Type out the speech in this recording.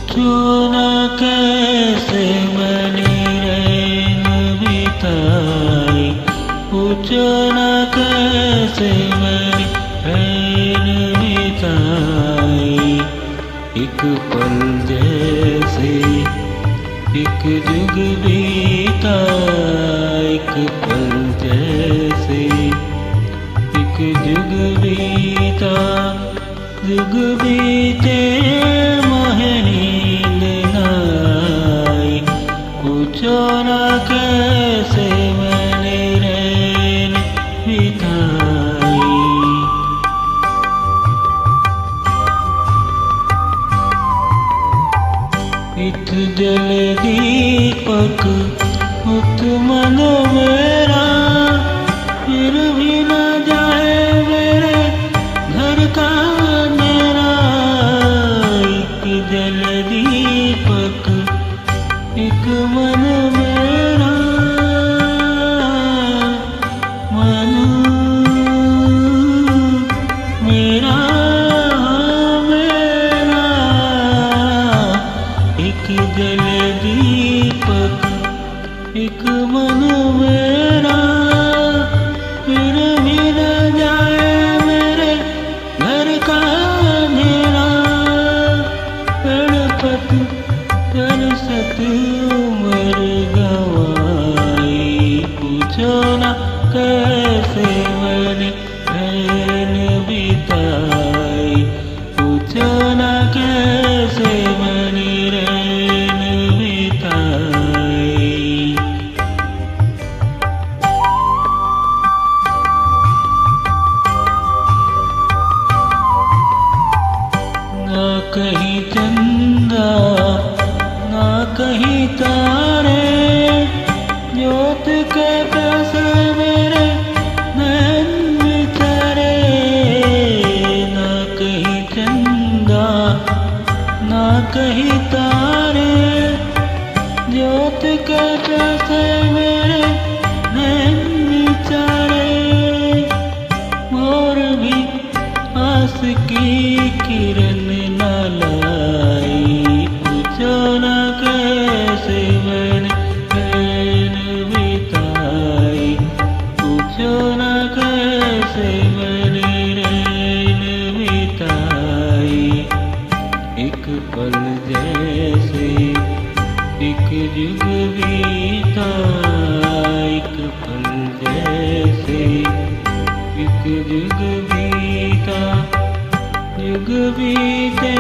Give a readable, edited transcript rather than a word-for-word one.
पूछो न कैसे मैंने रैन बिताई, पूछो न कैसे मैंने रैन बिताई। एक पल जैसे एक जुग बीता, एक पल जैसे एक जुग बीता। जुग बीते मोहे नींद न आई, पूछो न कैसे मैंने रैन बिताई। इत जल दीपक उत मन मेरा, फिर भी न जाए मेरे घर का अंधेरा। एक जल दीपक एक मन मेरा, मन मेरा मेरा। एक जल दीपक एक मन मेरा, फिर भी न जाए मेरे घर का अंधेरा। तड़पत तरसत उम्र गंवाई, पूछो न कैसे मैंने रैन बिताई, पूछो न कैसे मैंने रैन बिताई। ना कहीं चंदा ना कहीं तारे, ज्योत के पैसे मेरे नैन बिचारे। ना कहीं चंदा ना कहीं तारे, ज्योत के पैसे मेरे नैन बिचारे। मोर भी आस की किरण न लाई, पूछो न कैसे मैंने रैन बिताई, पूछो न कैसे मैंने रैन बिताई। एक पल जैसे एक जुग बीता, एक पल जैसे एक जुग बीता। जुग बीते